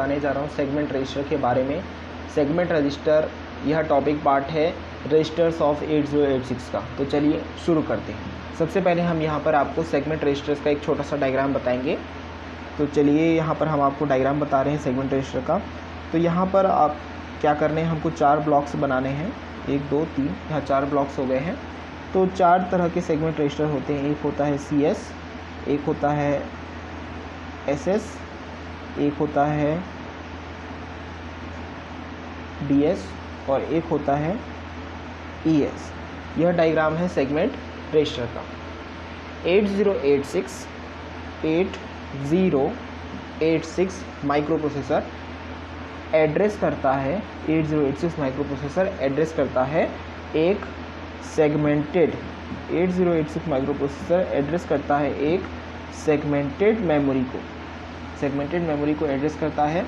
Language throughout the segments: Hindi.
बताने जा रहा हूँ सेगमेंट रजिस्टर के बारे में। सेगमेंट रजिस्टर यह टॉपिक पार्ट है रजिस्टर्स ऑफ 8086 का। तो चलिए शुरू करते हैं। सबसे पहले हम यहाँ पर आपको सेगमेंट रजिस्टर्स का एक छोटा सा डायग्राम बताएंगे। तो चलिए यहाँ पर हम आपको डायग्राम बता रहे हैं सेगमेंट रजिस्टर का। तो यहाँ पर आप क्या करने हैं, हमको 4 ब्लॉक्स बनाने हैं, 1 2 3, यहाँ 4 ब्लॉक्स हो गए हैं। तो 4 तरह के सेगमेंट रजिस्टर होते हैं। एक होता है CS, एक होता है SS, एक होता है DS और एक होता है ES। यह डायग्राम है सेगमेंट रजिस्टर का। 8086 माइक्रो प्रोसेसर एड्रेस करता है 8086 माइक्रो प्रोसेसर एड्रेस करता है एक सेगमेंटेड 8086 माइक्रो प्रोसेसर एड्रेस करता है एक सेगमेंटेड मेमोरी को एड्रेस करता है।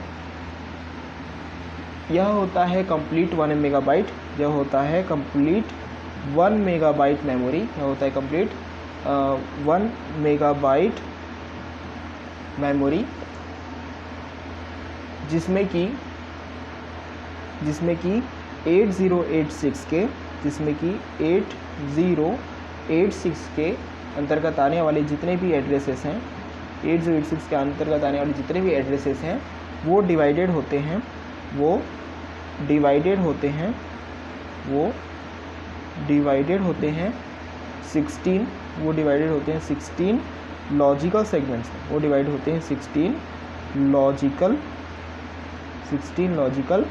यह होता है कंप्लीट 1 मेगाबाइट, यह होता है कंप्लीट 1 मेगाबाइट मेमोरी, यह होता है कंप्लीट 1 मेगाबाइट मेमोरी, जिसमें कि 8086 के अंतर्गत आने वाले जितने भी एड्रेसेस हैं, 8086 के अंतर्गत आने वाले जितने भी एड्रेसेस हैं वो डिवाइडेड होते हैं 16 लॉजिकल सेगमेंट्स में। वो डिवाइड होते हैं 16 लॉजिकल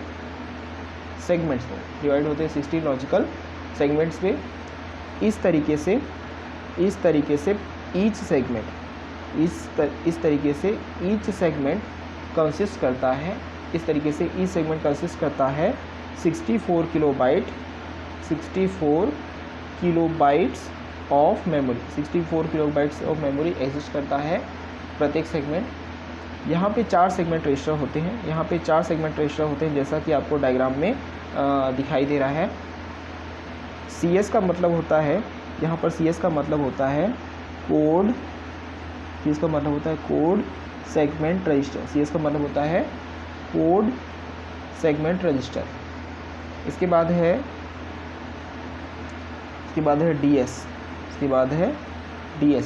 सेगमेंट्स में, डिवाइड होते हैं 16 लॉजिकल सेगमेंट्स में। इस तरीके से ईच सेगमेंट कंसिस्ट करता है 64 kilobytes of memory. 64 kilobytes of memory exist करता है प्रत्येक सेगमेंट। यहाँ पे 4 सेगमेंट रजिस्टर होते हैं, जैसा कि आपको डायग्राम में दिखाई दे रहा है। CS का मतलब होता है, यहाँ पर CS का मतलब होता है कोड सेगमेंट रजिस्टर। CS का मतलब होता है कोड सेगमेंट रजिस्टर। इसके बाद है DS।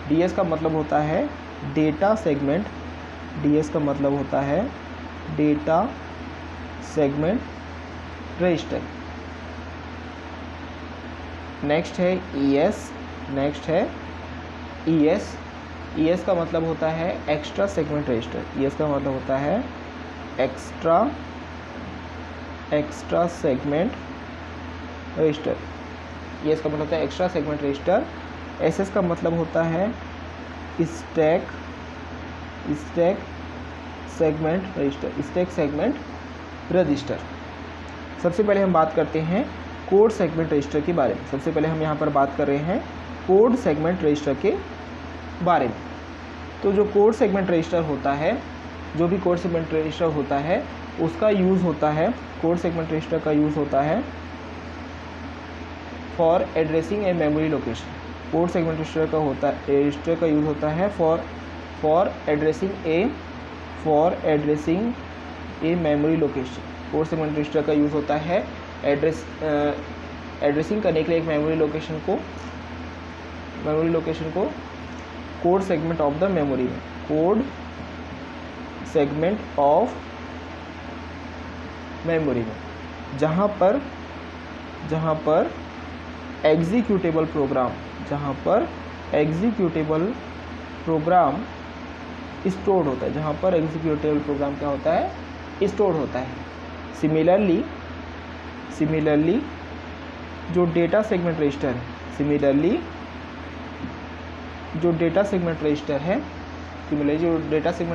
DS का मतलब होता है डेटा सेगमेंट। DS का मतलब होता है डेटा सेगमेंट रजिस्टर। नेक्स्ट है ES। ES का मतलब होता है एक्स्ट्रा सेगमेंट रजिस्टर। ES का मतलब होता है एक्स्ट्रा सेगमेंट रजिस्टर। ES का मतलब होता है एक्स्ट्रा सेगमेंट रजिस्टर। SS का मतलब होता है स्टैक सेगमेंट रजिस्टर। सबसे पहले हम बात करते हैं कोड सेगमेंट रजिस्टर के बारे में। सबसे पहले हम यहाँ पर बात कर रहे हैं कोड सेगमेंट रजिस्टर के बारे में। तो जो कोड सेगमेंट रजिस्टर होता है, उसका यूज़ होता है, कोड सेगमेंट रजिस्टर का यूज़ होता है for addressing a memory location. Code segment register का यूज़ होता है for addressing a memory location. Code segment register का यूज़ होता है एड्रेसिंग करने के लिए एक मेमोरी लोकेशन को code segment of the memory में, कोड सेगमेंट ऑफ मेमोरी में, जहाँ पर एग्जीक्यूटेबल प्रोग्राम स्टोर्ड होता है, जहाँ पर एग्जीक्यूटेबल प्रोग्राम क्या होता है, स्टोर्ड होता है। सिमिलरली जो डेटा सेगमेंट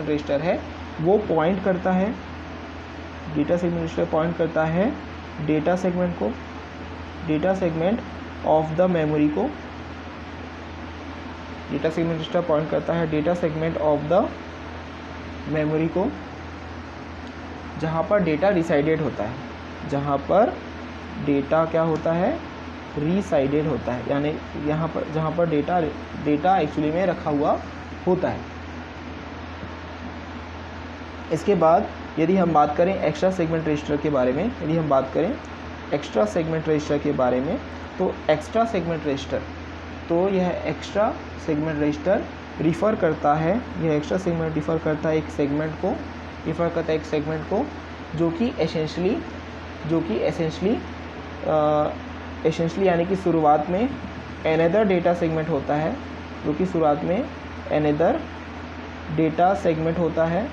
रजिस्टर है वो पॉइंट करता है, डेटा सेगमेंट रजिस्टर पॉइंट करता है data segment of the memory को, डेटा सेगमेंट रजिस्टर पॉइंट करता है data segment of the memory को, जहाँ पर डेटा रिसाइडेड होता है, जहाँ पर डेटा क्या होता है, रिसाइडेड होता है, यानी यहाँ पर जहाँ पर डेटा एक्चुअली में रखा हुआ होता है। इसके बाद यदि हम बात करें एक्स्ट्रा सेगमेंट रजिस्टर के बारे में, यदि हम बात करें एक्स्ट्रा सेगमेंट रजिस्टर के बारे में, तो एक्स्ट्रा सेगमेंट रजिस्टर, तो यह एक्स्ट्रा सेगमेंट रजिस्टर रिफ़र करता है, यह एक्स्ट्रा सेगमेंट रिफ़र करता है एक सेगमेंट को, रिफ़र करता है एक सेगमेंट को जो कि एसेंशली यानी कि शुरुआत में अनदर डेटा सेगमेंट होता है, जो कि शुरुआत में अनदर डेटा सेगमेंट होता है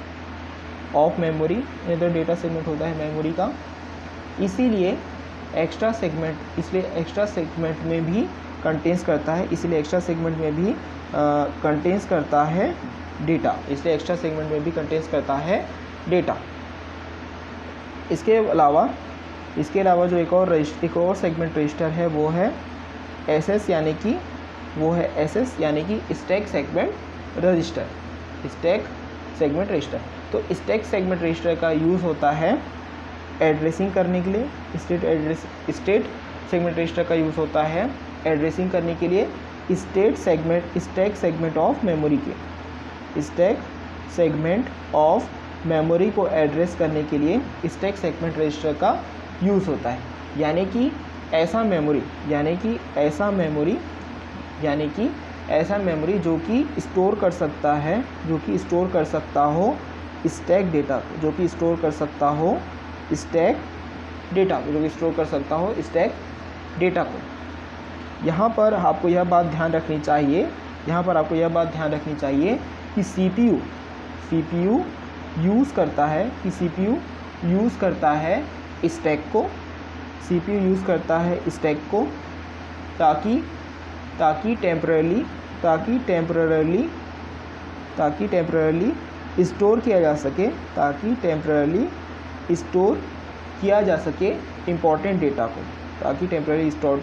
of memory, another data segment होता है मेमोरी का। इसीलिए एक्स्ट्रा सेगमेंट में भी कंटेंस करता है, इसलिए एक्स्ट्रा सेगमेंट में भी कंटेंस करता है डेटा, इसलिए एक्स्ट्रा सेगमेंट में भी कंटेंस करता है डेटा। इसके अलावा जो एक और सेगमेंट रजिस्टर है वो है एसएस, यानी कि stack segment register, stack segment register. तो स्टैक सेगमेंट रजिस्टर का यूज़ होता है एड्रेसिंग करने के लिए, स्टेट सेगमेंट रजिस्टर का यूज़ होता है एड्रेसिंग करने के लिए स्टैक सेगमेंट ऑफ मेमोरी के, स्टैक सेगमेंट ऑफ मेमोरी को एड्रेस करने के लिए स्टैक सेगमेंट रजिस्टर का यूज़ होता है। यानी कि ऐसा मेमोरी जो कि स्टोर कर सकता है, स्टैक डेटा, जो कि स्टोर कर सकता हो स्टैक डेटा को। यहाँ पर आपको यह बात ध्यान रखनी चाहिए कि सीपीयू यूज़ करता है स्टैक को, ताकि टेम्पररली स्टोर किया जा सके इम्पॉर्टेंट डेटा को, ताकि टेम्पररी स्टोर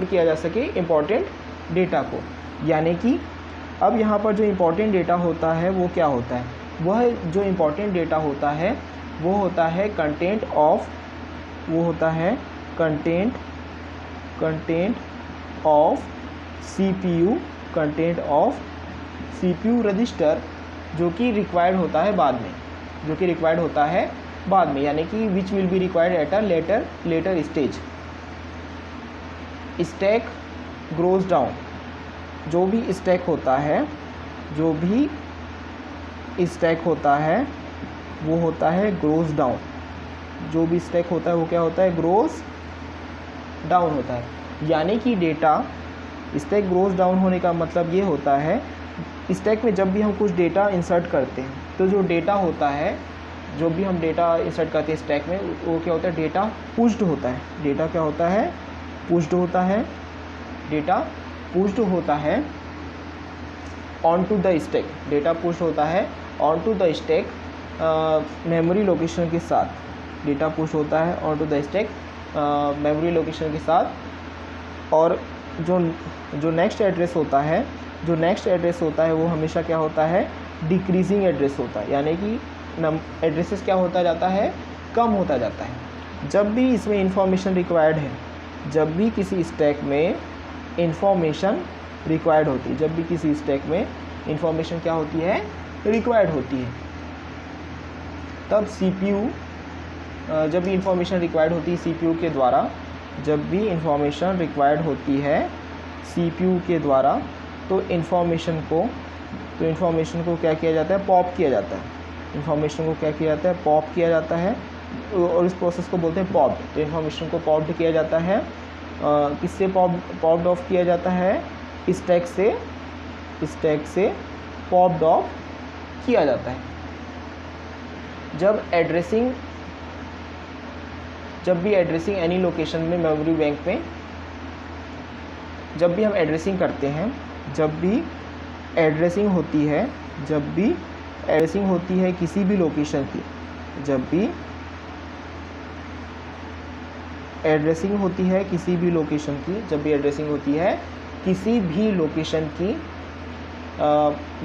किया जा सके इम्पॉर्टेंट डेटा को। यानी कि अब यहाँ पर जो इम्पॉर्टेंट डेटा होता है वो क्या होता है, वह जो इम्पॉर्टेंट डेटा होता है वो होता है कंटेंट ऑफ सीपीयू रजिस्टर, जो कि रिक्वायर्ड होता है बाद में, यानी कि which will be required at a later stage. Stack grows down, जो भी स्टैक होता है वो होता है ग्रोज डाउन, जो भी स्टैक होता है वो क्या होता है, ग्रोज डाउन होता है। यानी कि डेटा स्टैक ग्रोज डाउन होने का मतलब ये होता है, स्टैक में जब भी हम कुछ डेटा इंसर्ट करते हैं तो जो डेटा होता है, जो भी हम डेटा इंसर्ट करते हैं स्टैक में, वो क्या होता है, डेटा पुश्ड होता है। डेटा क्या होता है, पुश्ड होता है, डेटा पुश्ड होता है onto the stack, data push होता है onto the stack memory location के साथ, डेटा पुश होता है onto the stack memory location के साथ। और जो नेक्स्ट एड्रेस होता है वो हमेशा क्या होता है, डिक्रीजिंग एड्रेस होता है, यानी कि एड्रेसेस क्या होता जाता है, कम होता जाता है। जब भी इसमें इंफॉर्मेशन रिक्वायर्ड है, जब भी किसी स्टैक में इंफॉर्मेशन रिक्वायर्ड होती है, जब भी किसी स्टैक में इंफॉर्मेशन क्या होती है, रिक्वायर्ड होती है, तब सीपीयू जब भी इंफॉर्मेशन रिक्वायर्ड होती है सीपीयू के द्वारा, जब भी इंफॉर्मेशन रिक्वायर्ड होती है सीपीयू के द्वारा, तो इन्फॉर्मेशन को क्या किया जाता है, पॉप किया जाता है। इन्फॉर्मेशन को क्या किया जाता है, पॉप किया जाता है, और इस प्रोसेस को बोलते हैं पॉप्ड। तो इन्फॉर्मेशन को पॉप्ड किया जाता है, किससे पॉप्ड ऑफ किया जाता है, स्टैक से पॉप्ड ऑफ किया जाता है। जब भी एड्रेसिंग एनी लोकेशन में मेमोरी बैंक में जब भी हम एड्रेसिंग करते हैं, जब भी एड्रेसिंग होती है किसी भी लोकेशन की, जब भी एड्रेसिंग होती है किसी भी लोकेशन की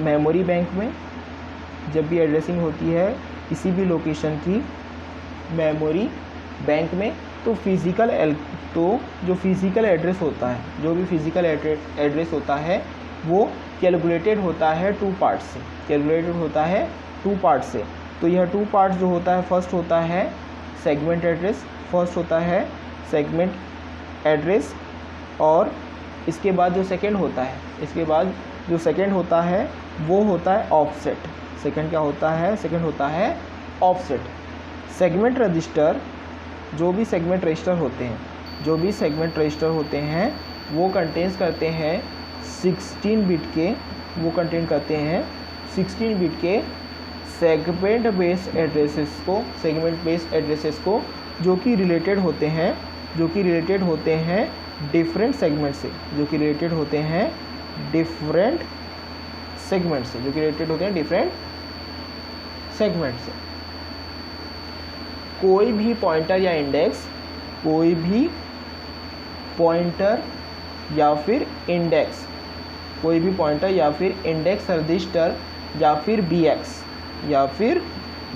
मेमोरी बैंक में, जब भी एड्रेसिंग होती है किसी भी लोकेशन की मेमोरी बैंक में, तो जो फिज़िकल एड्रेस होता है, जो भी फिज़िकल एड्रेस होता है वो कैलकुलेटेड होता है 2 पार्ट से, कैलकुलेटेड होता है 2 पार्ट से। तो यह 2 पार्ट जो होता है, फर्स्ट होता है सेगमेंट एड्रेस, फर्स्ट होता है सेगमेंट एड्रेस, और इसके बाद जो सेकंड होता है, इसके बाद जो सेकंड होता है वो होता है ऑफसेट। सेकंड क्या होता है? सेकंड होता है ऑफसेट। सेगमेंट रजिस्टर, जो भी सेगमेंट रजिस्टर होते हैं, जो भी सेगमेंट रजिस्टर होते हैं वो कंटेन्स करते हैं 16 बिट के, वो कंटेन करते हैं 16 बिट के सेगमेंट बेस्ड एड्रेसेस को, सेगमेंट बेस्ड एड्रेसेस को, जो कि रिलेटेड होते हैं, जो कि रिलेटेड होते हैं डिफरेंट सेगमेंट से, जो कि रिलेटेड होते हैं डिफरेंट सेगमेंट से, जो कि रिलेटेड होते हैं डिफरेंट सेगमेंट से। कोई भी पॉइंटर या इंडेक्स, कोई भी पॉइंटर या फिर इंडेक्स, कोई भी पॉइंटर या फिर इंडेक्स रजिस्टर या फिर बीएक्स, या फिर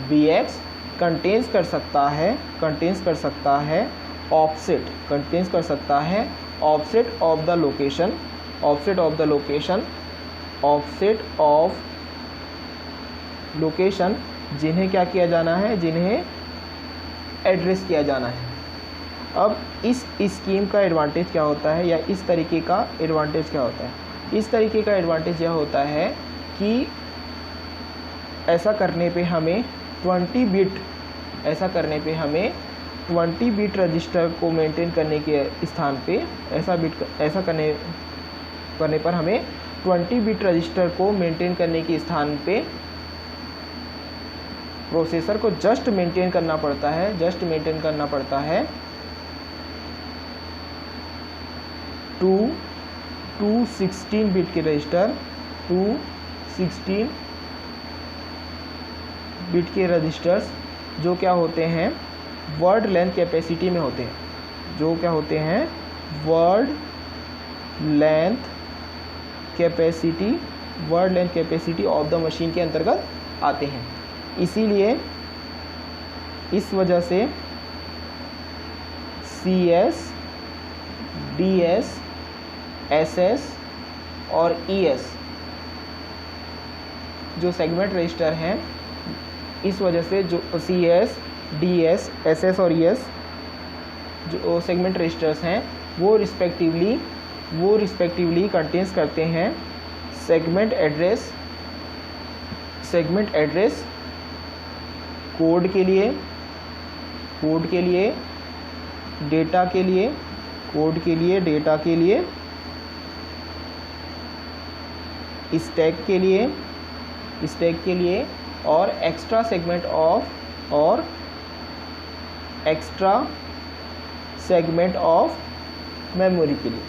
बीएक्स कंटेन्स कर सकता है, कंटेन्स कर सकता है ऑफसेट, कंटेन्स कर सकता है offset of the location, offset of the location, offset of location, जिन्हें क्या किया जाना है, जिन्हें एड्रेस किया जाना है। अब इस स्कीम का एडवांटेज क्या होता है, या इस तरीके का एडवांटेज क्या होता है? इस तरीके का एडवांटेज यह होता है कि ऐसा करने पे हमें 20 बिट, ऐसा करने पे हमें 20 बिट रजिस्टर को मेंटेन करने के स्थान पे, ऐसा करने पर हमें 20 बिट रजिस्टर को मेंटेन करने के स्थान पे प्रोसेसर को जस्ट मेंटेन करना पड़ता है, जस्ट मेंटेन करना पड़ता है 16 बिट के रजिस्टर, 16 बिट के रजिस्टर्स, जो क्या होते हैं वर्ड लेंथ कैपेसिटी में होते हैं, जो क्या होते हैं word length capacity, word length capacity of the machine के अंतर्गत आते हैं। इसीलिए इस वजह से CS, DS, SS और ES जो सेगमेंट रजिस्टर हैं, इस वजह से जो CS, DS, SS और ES जो सेगमेंट रजिस्टर्स हैं वो रिस्पेक्टिवली कंटेन्स करते हैं segment address, segment address code के लिए, डेटा के लिए, कोड के लिए, डेटा के लिए, स्टैक के लिए और एक्स्ट्रा सेगमेंट ऑफ, और एक्स्ट्रा सेगमेंट ऑफ मेमोरी के लिए।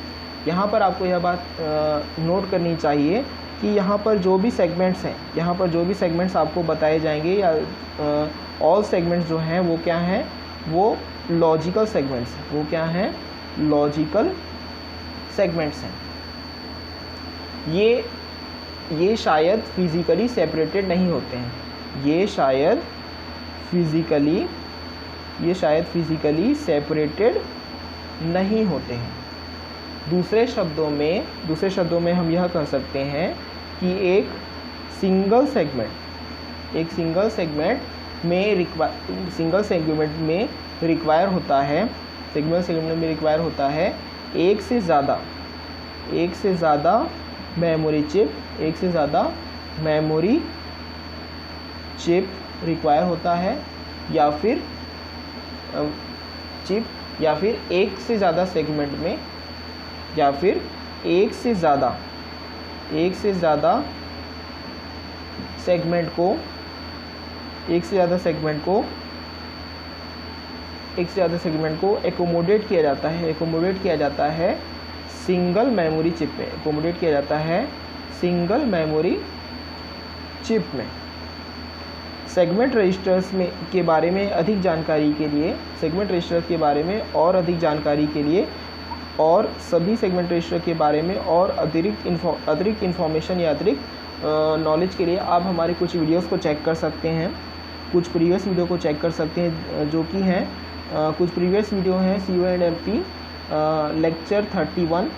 यहाँ पर आपको यह बात नोट करनी चाहिए कि यहाँ पर जो भी सेगमेंट्स हैं, यहाँ पर जो भी सेगमेंट्स आपको बताए जाएंगे, या ऑल सेगमेंट्स जो हैं वो क्या हैं, वो लॉजिकल सेगमेंट्स, वो क्या हैं लॉजिकल सेगमेंट्स हैं। ये शायद फिज़िकली सेपरेटेड नहीं होते हैं, ये शायद फिज़िकली सेपरेटेड नहीं होते हैं। दूसरे शब्दों में हम यह कह सकते हैं कि एक सिंगल सेगमेंट में रिक्वायर होता है एक से ज़्यादा मेमोरी चिप रिक्वायर होता है, या फिर एक से ज़्यादा सेगमेंट में, या फिर एक से ज़्यादा सेगमेंट को एकोमोडेट किया जाता है सिंगल मेमोरी चिप में, एकोमोडेट किया जाता है सिंगल मेमोरी चिप में। सेगमेंट रजिस्टर्स के बारे में अधिक जानकारी के लिए, सेगमेंट रजिस्टर्स के बारे में और अधिक जानकारी के लिए, और सभी सेगमेंट रजिस्टर के बारे में और अतिरिक्त इन्फॉर्मेशन या अतिरिक्त नॉलेज के लिए आप हमारे कुछ वीडियोस को चेक कर सकते हैं, कुछ प्रीवियस वीडियो को चेक कर सकते हैं, जो कि हैं कुछ प्रीवियस वीडियो हैं CONMP लेक्चर 31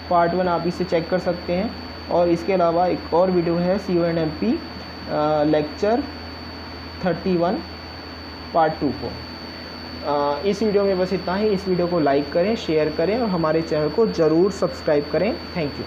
पार्ट 1, आप इसे चेक कर सकते हैं। और इसके अलावा एक और वीडियो है CONMP लेक्चर 31 पार्ट 2 को। इस वीडियो में बस इतना ही। इस वीडियो को लाइक करें, शेयर करें और हमारे चैनल को ज़रूर सब्सक्राइब करें। Thank you.